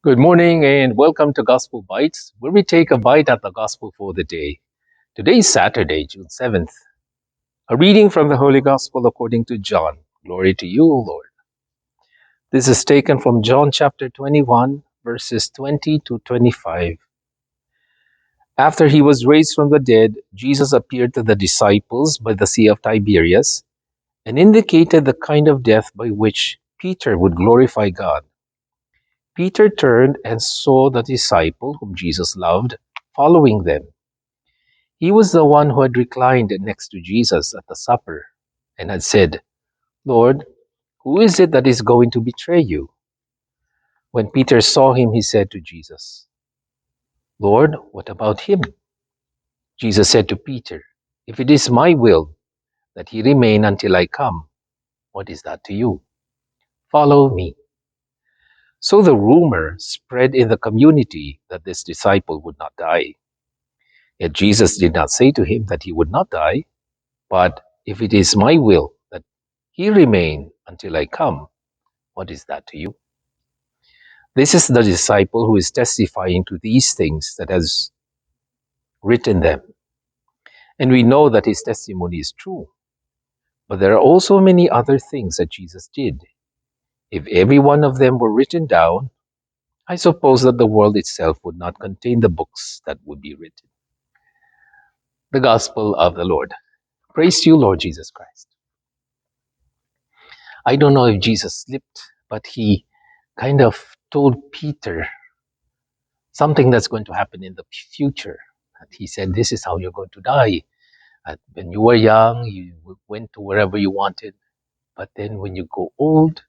Good morning and welcome to Gospel Bytes, where we take a bite at the gospel for the day. Today is Saturday, June 7th. A reading from the Holy Gospel according to John. Glory to you, O Lord. This is taken from John chapter 21, verses 20 to 25. After he was raised from the dead, Jesus appeared to the disciples by the Sea of Tiberias and indicated the kind of death by which Peter would glorify God. Peter turned and saw the disciple whom Jesus loved following them. He was the one who had reclined next to Jesus at the supper and had said, "Lord, who is it that is going to betray you?" When Peter saw him, he said to Jesus, "Lord, what about him?" Jesus said to Peter, "If it is my will that he remain until I come, what is that to you? Follow me." So the rumor spread in the community that this disciple would not die. Yet Jesus did not say to him that he would not die, but if it is my will that he remain until I come, what is that to you? This is the disciple who is testifying to these things that has written them. And we know that his testimony is true. But there are also many other things that Jesus did. If every one of them were written down, I suppose that the world itself would not contain the books that would be written. The Gospel of the Lord. Praise to you, Lord Jesus Christ. I don't know if Jesus slipped, but he kind of told Peter something that's going to happen in the future. And he said, "This is how you're going to die. When you were young, you went to wherever you wanted. But then when you grow old,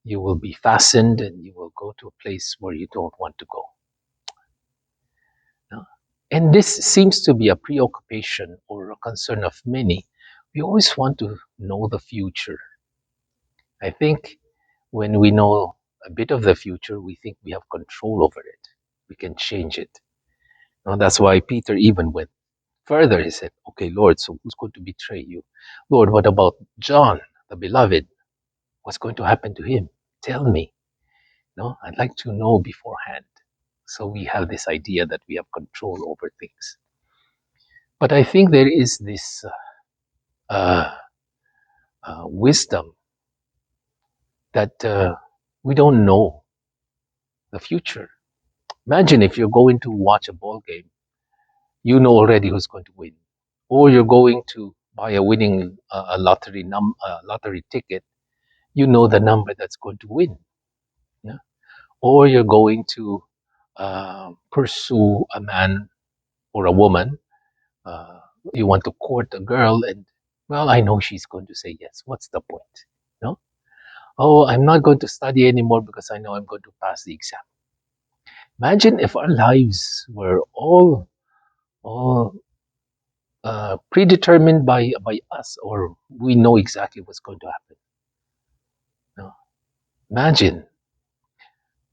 you will be fastened and you will go to a place where you don't want to go." No? And this seems to be a preoccupation or a concern of many. We always want to know the future. I think when we know a bit of the future, we think we have control over it. We can change it. Now, that's why Peter even went further. He said, "Okay, Lord, so who's going to betray you? Lord, what about John, the beloved? What's going to happen to him? Tell me. No, I'd like to know beforehand." So we have this idea that we have control over things. But I think there is this uh, wisdom that we don't know the future. Imagine if you're going to watch a ball game, you know already who's going to win, or you're going to buy a winning lottery ticket, you know the number that's going to win. Yeah? Or you're going to pursue a man or a woman. Uh, you want to court a girl, and well, I know she's going to say yes. What's the point? No. Oh, I'm not going to study anymore because I know I'm going to pass the exam. Imagine if our lives were all predetermined by us, or we know exactly what's going to happen. No. Imagine.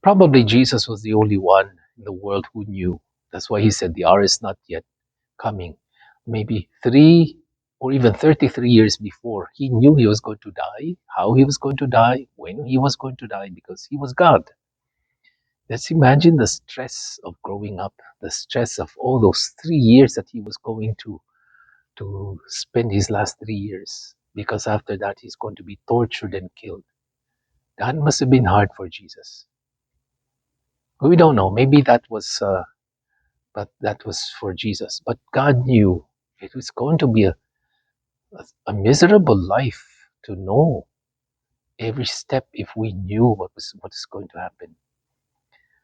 Probably Jesus was the only one in the world who knew. That's why he said the hour is not yet coming. Maybe 3 or even 33 years before, he knew he was going to die, how he was going to die, when he was going to die, because he was God. Let's imagine the stress of growing up, the stress of all those 3 years that he was going to spend his last 3 years, because after that he's going to be tortured and killed. That must have been hard for Jesus. We don't know. Maybe but that was for Jesus. But God knew it was going to be a miserable life to know every step if we knew what is going to happen.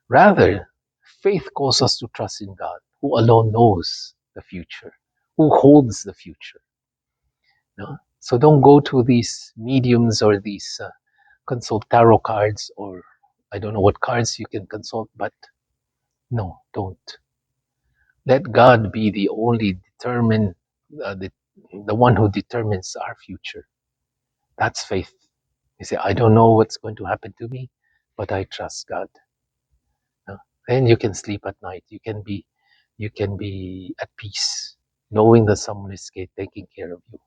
Rather, faith calls us to trust in God, who alone knows the future, who holds the future. No? So don't go to these mediums or these consult tarot cards, or I don't know what cards you can consult, but no, don't. Let God be the only uh, the, the one who determines our future. That's faith. You say, I don't know what's going to happen to me, but I trust God. No? Then you can sleep at night. You can be at peace, knowing that someone is taking care of you.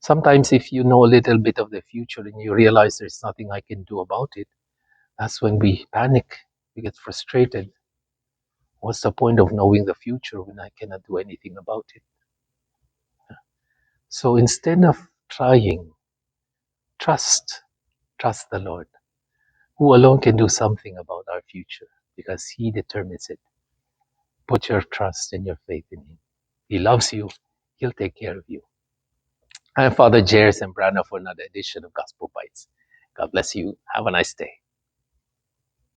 Sometimes if you know a little bit of the future and you realize there's nothing I can do about it, That's when we panic, we get frustrated. What's the point of knowing the future when I cannot do anything about it? So instead of trying, trust, trust the Lord, who alone can do something about our future because He determines it. Put your trust and your faith in Him. He loves you, He'll take care of you. I'm Father Jairus and Brana for another edition of Gospel Bites. God bless you. Have a nice day.